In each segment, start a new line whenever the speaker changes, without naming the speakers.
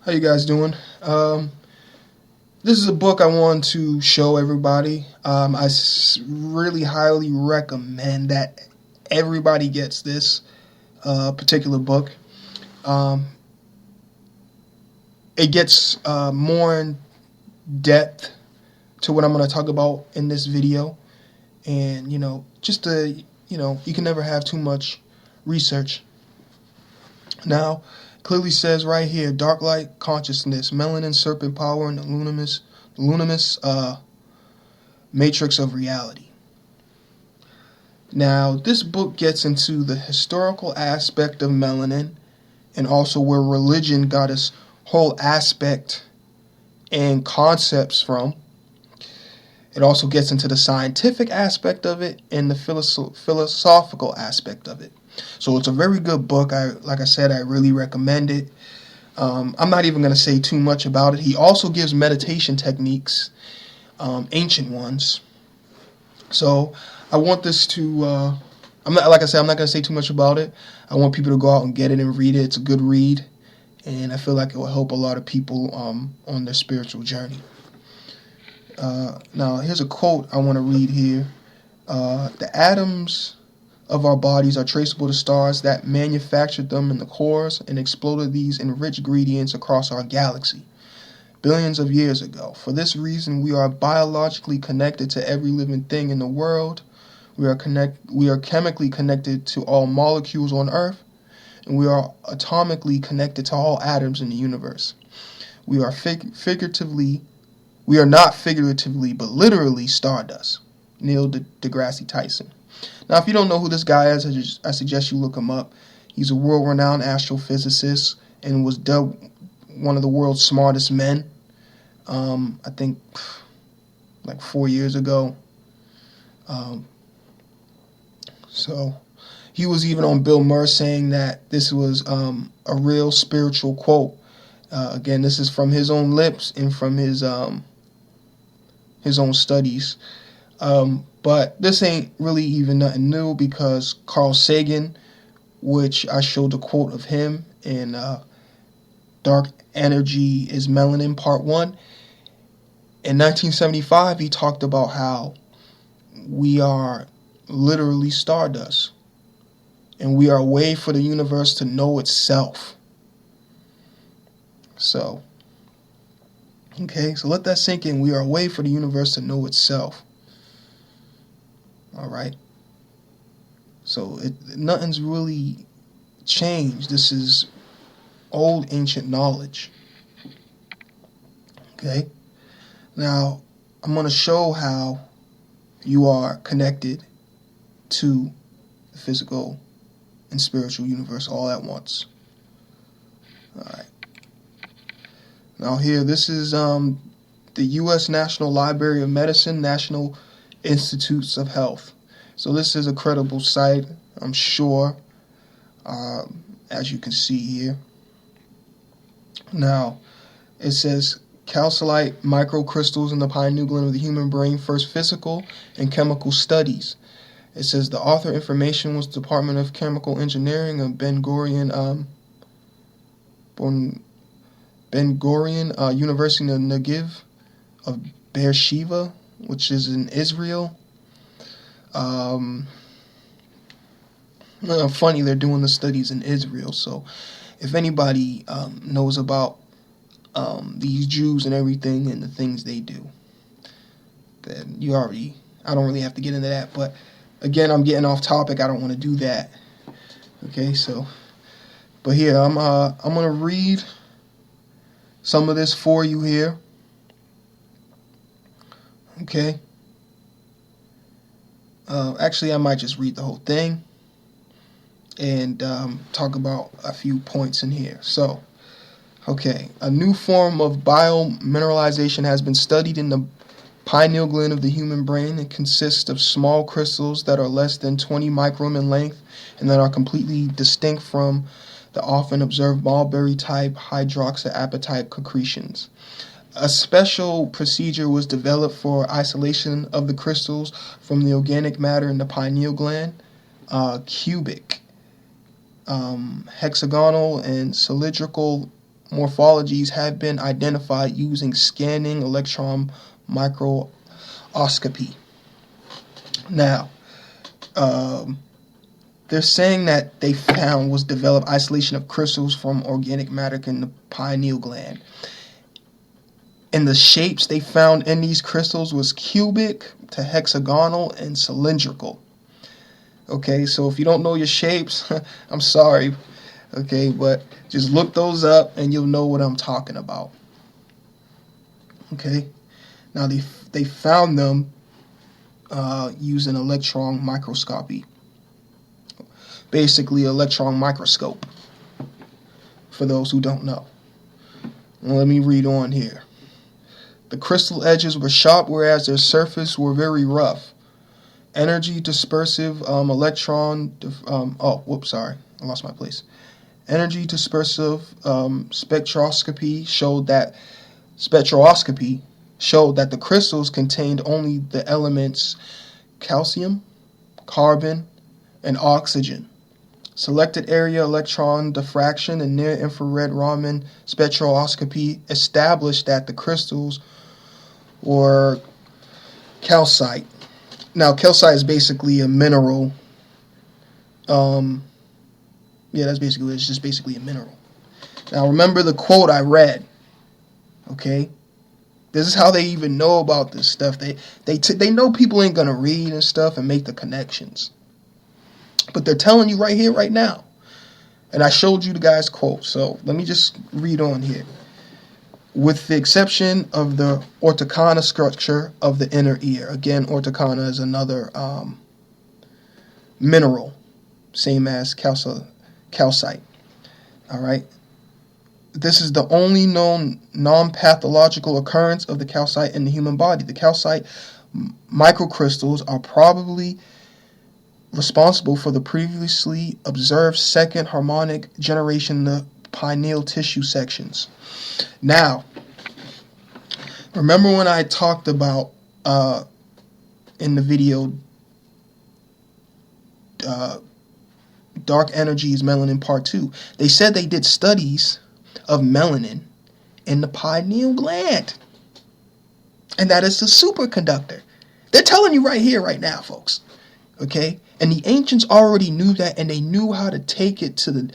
How you guys doing? This is a book I want to show everybody. Really highly recommend that everybody gets this particular book. Um, it gets more in depth to what I'm going to talk about in this video, and just you can never have too much research. Now, clearly says right here, dark light consciousness, melanin, serpent power, and the luminous matrix of reality. Now, this book gets into the historical aspect of melanin and also where religion got its whole aspect and concepts from. It also gets into the scientific aspect of it and the philosophical aspect of it. So it's a very good book. Like I said, I really recommend it. I'm not even going to say too much about it. He also gives meditation techniques, ancient ones. So I want this to. I'm not like I said. I'm not going to say too much about it. I want people to go out and get it and read it. It's a good read, and I feel like it will help a lot of people on their spiritual journey. Now, here's a quote I want to read here. The atoms of our bodies are traceable to stars that manufactured them in the cores and exploded these enriched ingredients across our galaxy billions of years ago. For this reason, we are biologically connected to every living thing in the world. We are chemically connected to all molecules on Earth, and we are atomically connected to all atoms in the universe. We are not figuratively, but literally stardust. Neil deGrasse Tyson. Now, if you don't know who this guy is, I suggest you look him up. He's a world-renowned astrophysicist and was dubbed one of the world's smartest men. I think like 4 years ago. So he was even on Bill Maher saying that this was a real spiritual quote. Again, this is from his own lips and from his own studies. But this ain't really even nothing new because Carl Sagan, which I showed the quote of him in Dark Energy is Melanin Part 1. In 1975, he talked about how we are literally stardust and we are a way for the universe to know itself. So let that sink in. We are a way for the universe to know itself. All right. So nothing's really changed. This is old ancient knowledge. Okay. Now, I'm going to show how you are connected to the physical and spiritual universe all at once. All right. Now here, this is the U.S. National Library of Medicine, National Institutes of Health. So this is a credible site, I'm sure, as you can see here. Now, it says calcite microcrystals in the pineal gland of the human brain, first physical and chemical studies. It says the author information was Department of Chemical Engineering of Ben Gurion University of Negev of Beersheba, which is in Israel. Funny, they're doing the studies in Israel. So if anybody knows about these Jews and everything and the things they do, then I don't really have to get into that. But again, I'm getting off topic. I don't want to do that. Okay, so, but here, I'm going to read some of this for you here. Okay. Actually, I might just read the whole thing and talk about a few points in here. So, okay, a new form of biomineralization has been studied in the pineal gland of the human brain. It consists of small crystals that are less than 20 micron in length and that are completely distinct from the often observed mulberry-type hydroxyapatite concretions. A special procedure was developed for isolation of the crystals from the organic matter in the pineal gland. Cubic, hexagonal, and cylindrical morphologies have been identified using scanning electron microscopy. Now, they're saying that they found was developed isolation of crystals from organic matter in the pineal gland. And the shapes they found in these crystals was cubic to hexagonal and cylindrical. Okay, so if you don't know your shapes, I'm sorry. Okay, but just look those up and you'll know what I'm talking about. Okay, now they found them using electron microscopy. Basically, electron microscope, for those who don't know. Well, let me read on here. The crystal edges were sharp, whereas their surface were very rough. Energy dispersive Energy dispersive spectroscopy showed that the crystals contained only the elements calcium, carbon, and oxygen. Selected area electron diffraction and near-infrared Raman spectroscopy established that the crystals were calcite. Now, calcite is basically a mineral. That's basically it's just basically a mineral. Now, remember the quote I read. Okay, this is how they even know about this stuff. They know people ain't gonna read and stuff and make the connections. But they're telling you right here, right now. And I showed you the guy's quote. So let me just read on here. With the exception of the orthochana structure of the inner ear. Again, orthochana is another mineral, same as calcite. All right. This is the only known non-pathological occurrence of the calcite in the human body. The calcite microcrystals are probably responsible for the previously observed second harmonic generation in the pineal tissue sections. Now, remember when I talked about in the video Dark Energies Melanin Part 2, they said they did studies of melanin in the pineal gland. And that is the superconductor. They're telling you right here, right now, folks. Okay? And the ancients already knew that, and they knew how to take it to the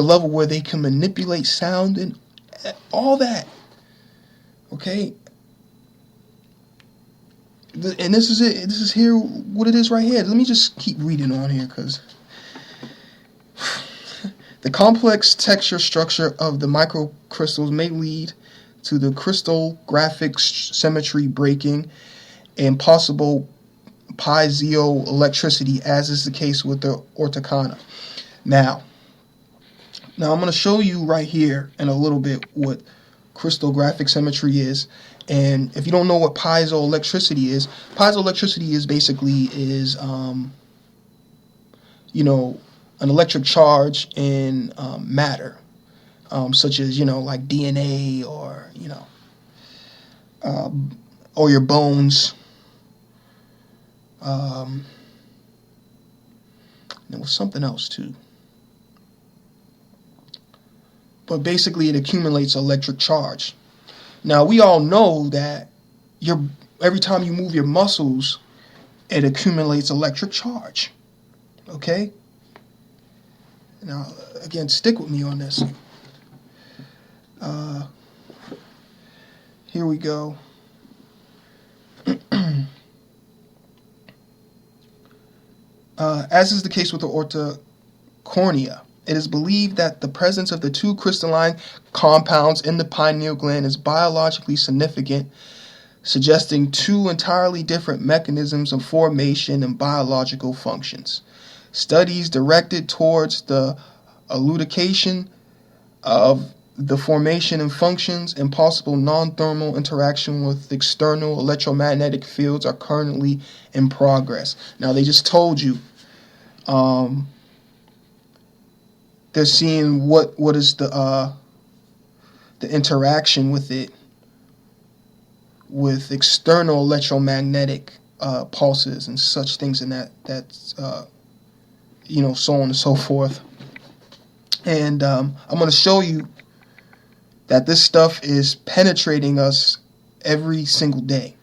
level where they can manipulate sound and all that. Okay? And this is it. This is here what it is right here. Let me just keep reading on here, because the complex texture structure of the microcrystals may lead to the crystallographic symmetry breaking and possible piezoelectricity, as is the case with the orthochana. Now I'm going to show you right here in a little bit what crystallographic symmetry is. And if you don't know what piezoelectricity is basically an electric charge in matter, such as like DNA or your bones. There was something else too. But basically it accumulates electric charge. Now we all know that every time you move your muscles, it accumulates electric charge. Okay? Now, again, stick with me on this. Here we go. As is the case with the orthocornea, it is believed that the presence of the two crystalline compounds in the pineal gland is biologically significant, suggesting two entirely different mechanisms of formation and biological functions. Studies directed towards the elucidation of the formation and functions and possible non-thermal interaction with external electromagnetic fields are currently in progress. Now, they just told you they're seeing what is the interaction with it, with external electromagnetic pulses and such things, and that's so on and so forth. And I'm going to show you that this stuff is penetrating us every single day.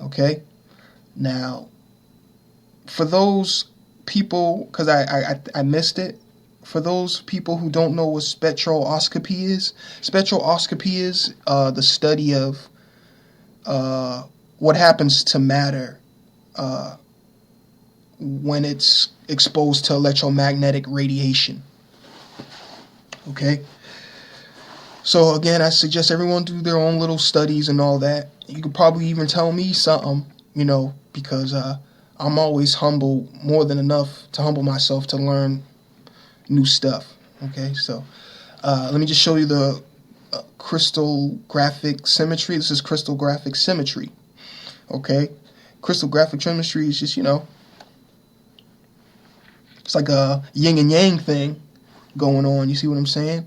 Okay? Now, for those people, because I missed it, for those people who don't know what spectroscopy is the study of what happens to matter when it's exposed to electromagnetic radiation. Okay? So again, I suggest everyone do their own little studies and all that. You could probably even tell me something, because I'm always humble, more than enough to humble myself to learn new stuff. Okay, so let me just show you the crystallographic symmetry. This is crystallographic symmetry. Okay, crystallographic symmetry is just, it's like a yin and yang thing going on. You see what I'm saying?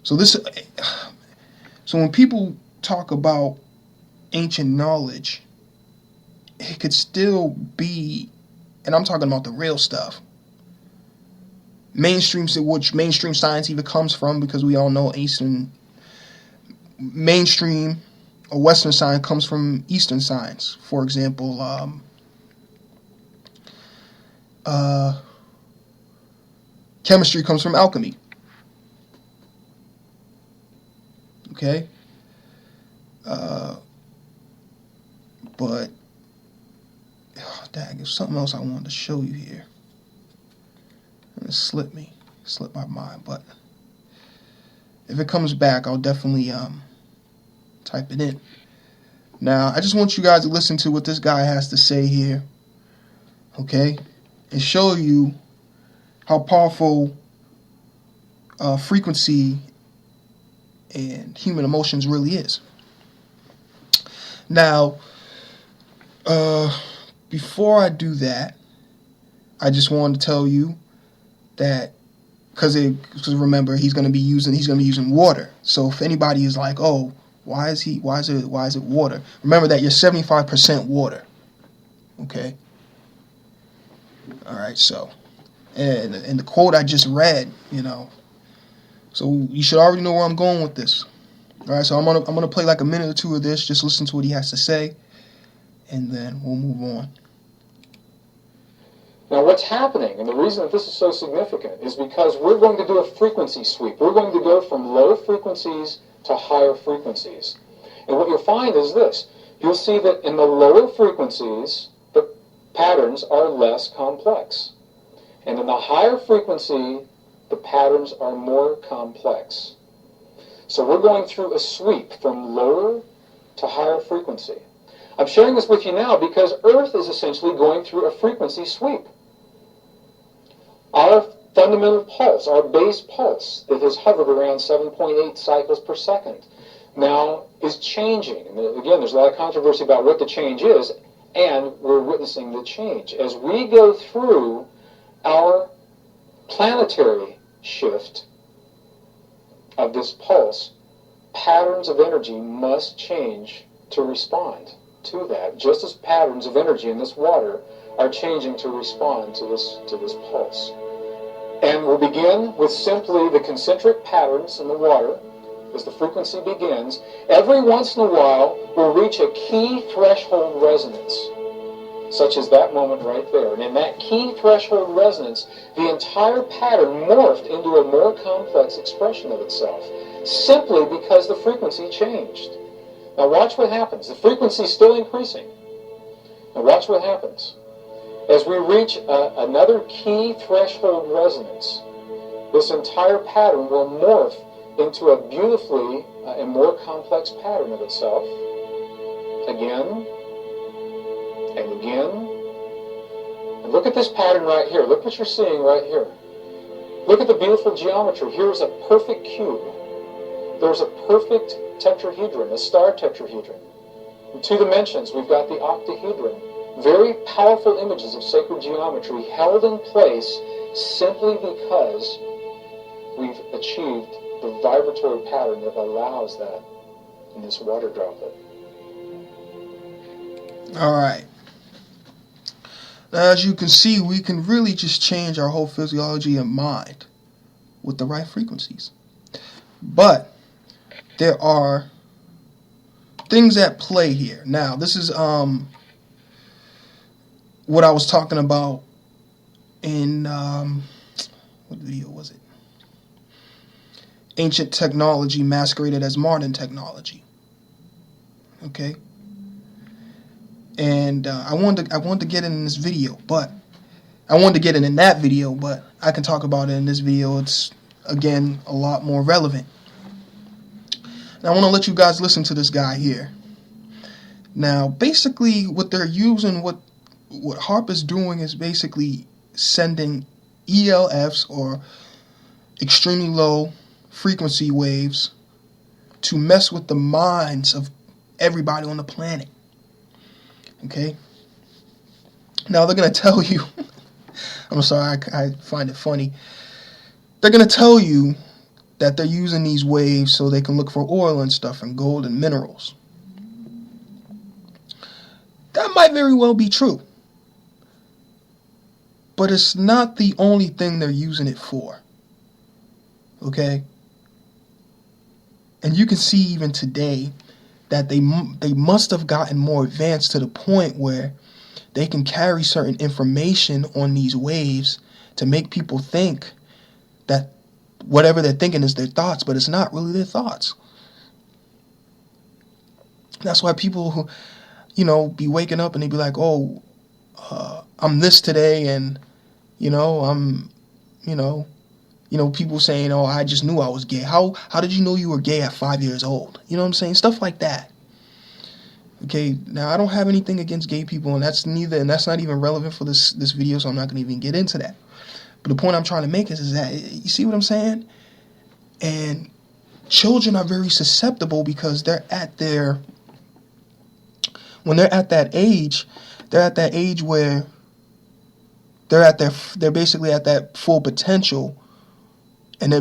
So when people talk about ancient knowledge, it could still be, and I'm talking about the real stuff, which mainstream science even comes from, because we all know mainstream or Western science comes from Eastern science. For example, chemistry comes from alchemy. Okay? But, there's something else I wanted to show you here. And it slipped my mind, but if it comes back, I'll definitely type it in. Now, I just want you guys to listen to what this guy has to say here, okay, and show you how powerful frequency and human emotions really is. Now, before I do that, I just wanted to tell you that because remember, he's going to be using water. So if anybody is like, oh, why is it water? Remember that you're 75% water. Okay. All right. So, and the quote I just read, so you should already know where I'm going with this. All right. So I'm gonna play like a minute or two of this. Just listen to what he has to say, and then we'll move on.
Now what's happening, and the reason that this is so significant, is because we're going to do a frequency sweep. We're going to go from low frequencies to higher frequencies. And what you'll find is this. You'll see that in the lower frequencies, the patterns are less complex. And in the higher frequency, the patterns are more complex. So we're going through a sweep from lower to higher frequency. I'm sharing this with you now because Earth is essentially going through a frequency sweep. Our fundamental pulse, our base pulse that has hovered around 7.8 cycles per second, now is changing. And again, there's a lot of controversy about what the change is, and we're witnessing the change. As we go through our planetary shift of this pulse, patterns of energy must change to respond to that, just as patterns of energy in this water are changing to respond to this pulse. And we'll begin with simply the concentric patterns in the water as the frequency begins. Every once in a while, we'll reach a key threshold resonance, such as that moment right there. And in that key threshold resonance, the entire pattern morphed into a more complex expression of itself, simply because the frequency changed. Now watch what happens. The frequency is still increasing. Now watch what happens. As we reach another key threshold resonance, this entire pattern will morph into a beautifully and more complex pattern of itself. Again and again. And look at this pattern right here. Look what you're seeing right here. Look at the beautiful geometry. Here's a perfect cube. There's a perfect tetrahedron, a star tetrahedron. In 2 dimensions, we've got the octahedron. Very powerful images of sacred geometry held in place simply because we've achieved the vibratory pattern that allows that in this water droplet.
All right. Now, as you can see, we can really just change our whole physiology and mind with the right frequencies. But there are things at play here. Now, this is what I was talking about in what video was it? Ancient technology masqueraded as modern technology. Okay, and I wanted to get in this video, but I wanted to get in that video, but I can talk about it in this video. It's again a lot more relevant. And I want to let you guys listen to this guy here. Now, basically, what they're using, what HAARP is doing, is basically sending ELFs, or extremely low frequency waves, to mess with the minds of everybody on the planet. Okay? Now, they're going to tell you, I'm sorry, I find it funny. They're going to tell you that they're using these waves so they can look for oil and stuff, and gold and minerals. That might very well be true. But it's not the only thing they're using it for. Okay? And you can see even today that they must have gotten more advanced to the point where they can carry certain information on these waves to make people think that whatever they're thinking is their thoughts, but it's not really their thoughts. That's why people who, be waking up and they be like, oh, I'm this today, and, I'm, people saying, oh, I just knew I was gay. How did you know you were gay at 5 years old? You know what I'm saying? Stuff like that. Okay, now I don't have anything against gay people, and that's not even relevant for this video, so I'm not going to even get into that. But the point I'm trying to make is that, you see what I'm saying? And children are very susceptible because when they're at that age where they're basically at that full potential, and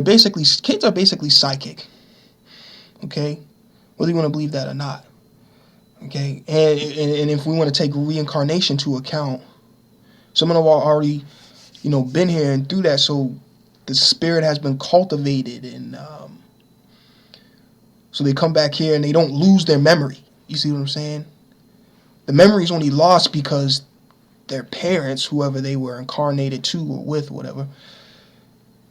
kids are basically psychic. Okay, whether you want to believe that or not. Okay, and if we want to take reincarnation to account, some of them are already, been here and through that, so the spirit has been cultivated, and so they come back here and they don't lose their memory. You see what I'm saying? The memory is only lost because their parents, whoever they were incarnated to or with, whatever,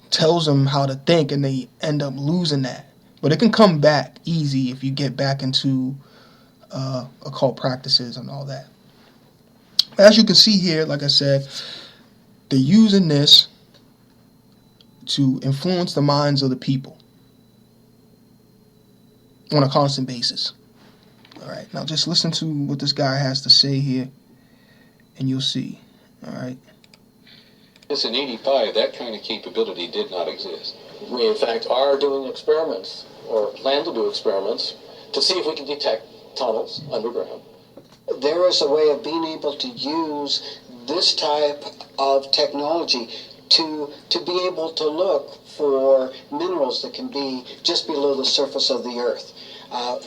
tells them how to think, and they end up losing that. But it can come back easy if you get back into occult practices and all that. As you can see here, like I said, they're using this to influence the minds of the people on a constant basis. All right, now just listen to what this guy has to say here, and you'll see. All right.
In 85, that kind of capability did not exist.
We, in fact, are doing experiments, or plan to do experiments, to see if we can detect tunnels underground.
There is a way of being able to use this type of technology to be able to look for minerals that can be just below the surface of the earth.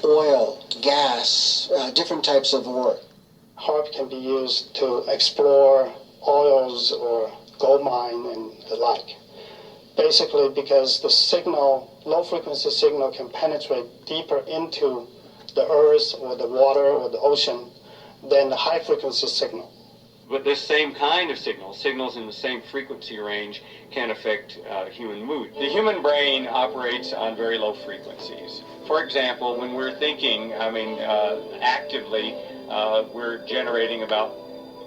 Oil, gas, different types of ore.
HAARP can be used to explore oils or gold mine and the like. Basically because the signal, low frequency signal, can penetrate deeper into the earth or the water or the ocean than the high frequency signal.
But this same kind of signals in the same frequency range, can affect human mood. The human brain operates on very low frequencies. For example, when we're thinking, actively, we're generating about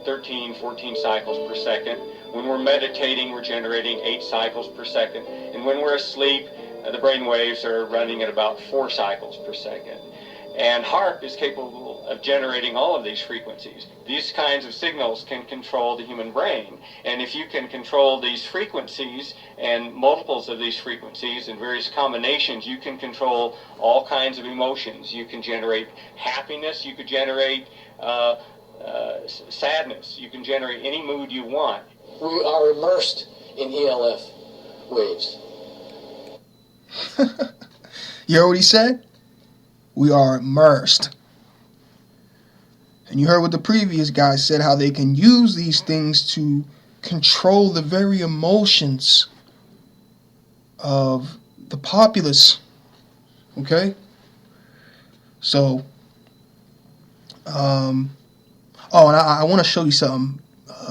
13, 14 cycles per second. When we're meditating, we're generating 8 cycles per second. And when we're asleep, the brain waves are running at about 4 cycles per second. And HAARP is capable of generating all of these frequencies. These kinds of signals can control the human brain. And if you can control these frequencies and multiples of these frequencies and various combinations, you can control all kinds of emotions. You can generate happiness. You could generate sadness. You can generate any mood you want.
We are immersed in ELF waves.
You heard what he said? We are immersed. And you heard what the previous guy said, how they can use these things to control the very emotions of the populace. Okay? So, oh, and I want to show you something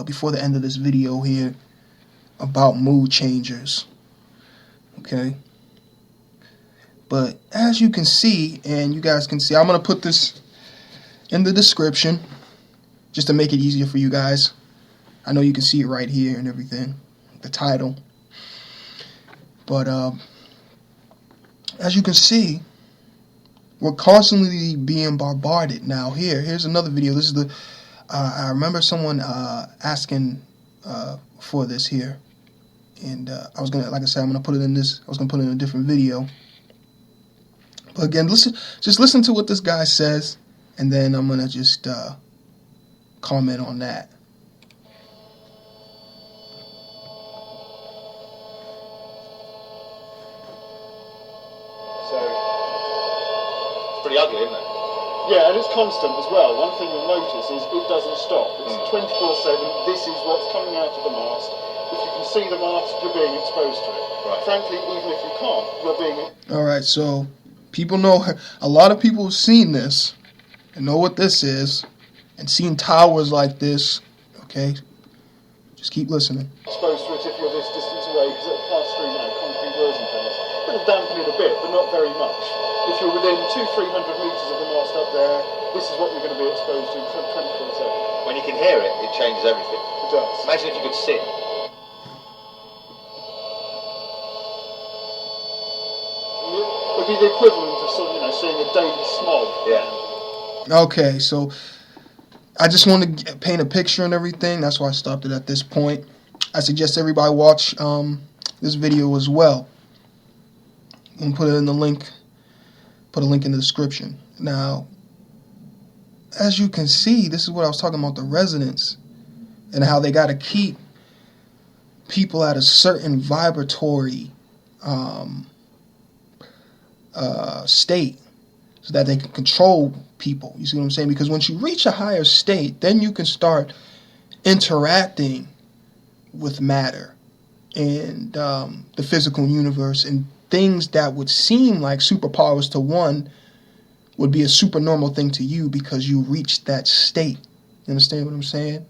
before the end of this video here about mood changers. Okay. But as you can see, and you guys can see, I'm going to put this in the description just to make it easier for you guys. I know you can see it right here and everything, the title. But as you can see, we're constantly being bombarded. Now here's another video. This is the I remember someone asking for this here, and I was gonna, like I said, I'm gonna put it in this. I was gonna put it in a different video. But again, just listen to what this guy says, and then I'm gonna just comment on that.
So it's pretty ugly, isn't it? Yeah, and it's constant as well. One thing you'll notice is it doesn't stop. It's 24/7. This is what's coming out of the mask. If you can see the mask, you're being exposed to it. Right. Frankly, even if you can't, you're being...
Alright, so people know, a lot of people have seen this and know what this is and seen towers like this. Okay? Just keep listening.
Exposed to it if you're this distance away, because it'll pass through concrete walls and things. It'll dampen it a bit, but not very much. If you're within 200-300 metres of the mast up there, this is what you're going to be exposed to 24/7.
When you can hear it, it changes everything.
It does.
Imagine if you could see it.
It would be the equivalent of sort of, seeing a daily smog.
Yeah.
Okay, so I just want to paint a picture and everything. That's why I stopped it at this point. I suggest everybody watch this video as well. I'm gonna put it in the link. Put a link in the description. Now, as you can see, this is what I was talking about, the resonance and how they got to keep people at a certain vibratory state so that they can control people. You see what I'm saying? Because once you reach a higher state, then you can start interacting with matter and the physical universe, and things that would seem like superpowers to one would be a supernormal thing to you because you reached that state. You understand what I'm saying?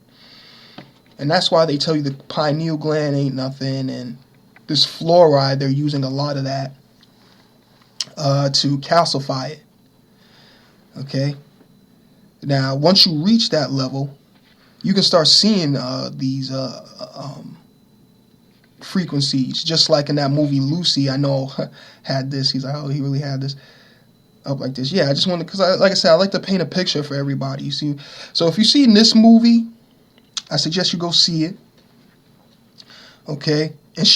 And that's why they tell you the pineal gland ain't nothing, and this fluoride, they're using a lot of that to calcify it. Okay? Now, once you reach that level, you can start seeing these frequencies, just like in that movie Lucy. I know had this. He's like, oh, he really had this up like this. Yeah, I just wanted, because like I said, I like to paint a picture for everybody. You see, so if you see in this movie, I suggest you go see it. Okay, and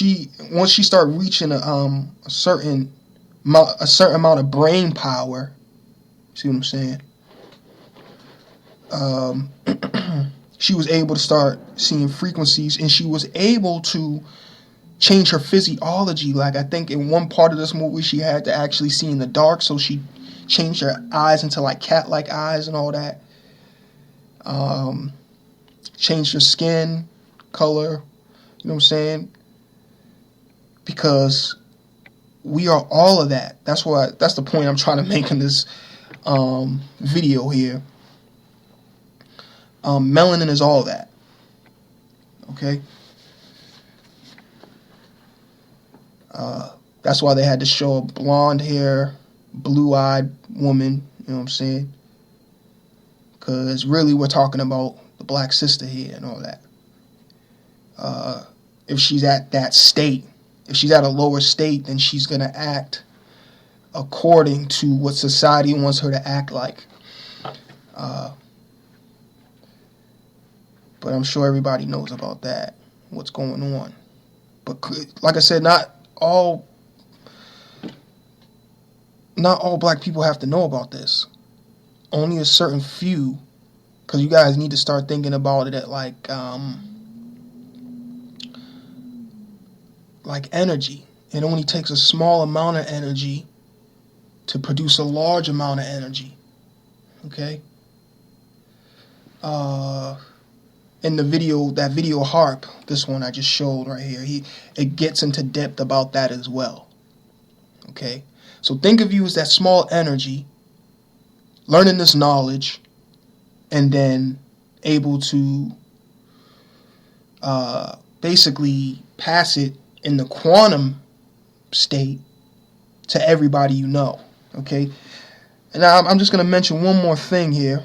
once she start reaching a certain amount of brain power. See what I'm saying? She was able to start seeing frequencies, and she was able to change her physiology. Like, I think in one part of this movie, she had to actually see in the dark, so she changed her eyes into like cat-like eyes and all that. Changed her skin color. You know what I'm saying? Because we are all of that. That's the point I'm trying to make in this video here. Melanin is all that. Okay? That's why they had to show a blonde hair, blue-eyed woman, you know what I'm saying? Because really we're talking about the black sister here and all that. If she's at that state, if she's at a lower state, then she's going to act according to what society wants her to act like. But I'm sure everybody knows about that, what's going on. But like I said, not all black people have to know about this. Only a certain few, because you guys need to start thinking about it at like energy. It only takes a small amount of energy to produce a large amount of energy. Okay? In the video, that video harp, this one I just showed right here, it gets into depth about that as well. Okay? So think of you as that small energy learning this knowledge and then able to basically pass it in the quantum state to everybody you know. Okay? And now I'm just going to mention one more thing here.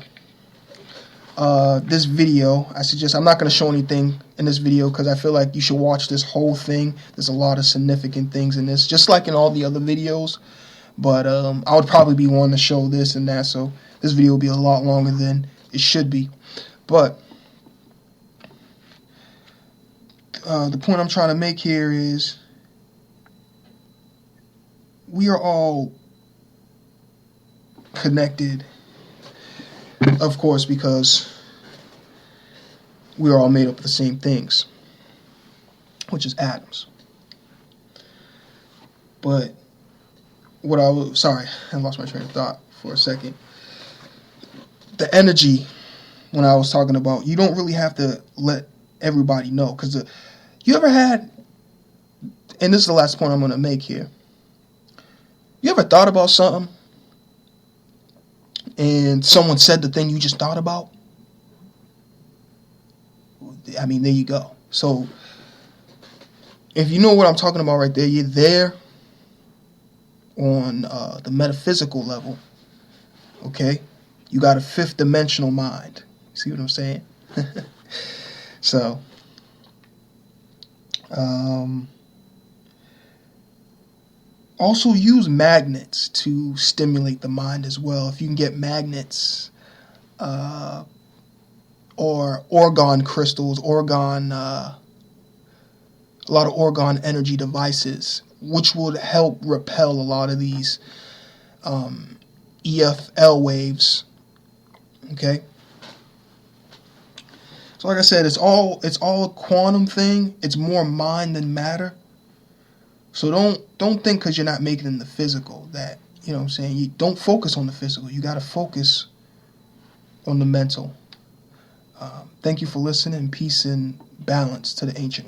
This video, I'm not going to show anything in this video because I feel like you should watch this whole thing. There's a lot of significant things in this, just like in all the other videos. But I would probably be one to show this and that, so this video will be a lot longer than it should be. But the point I'm trying to make here is we are all connected, of course, because we are all made up of the same things, which is atoms. But sorry, I lost my train of thought for a second. The energy, when I was talking about, you don't really have to let everybody know, because you ever had, and this is the last point I'm going to make here, you ever thought about something and someone said the thing you just thought about? I mean, there you go. So if you know what I'm talking about right there, you're there on the metaphysical level. Okay? You got a fifth dimensional mind. See what I'm saying? So also use magnets to stimulate the mind as well. If you can get magnets or orgone crystals, a lot of orgone energy devices, which would help repel a lot of these EFL waves. Okay? So like I said, it's all a quantum thing. It's more mind than matter. So don't think because you're not making it in the physical that, you know what I'm saying, you don't focus on the physical. You got to focus on the mental. Thank you for listening. Peace and balance to the ancient one.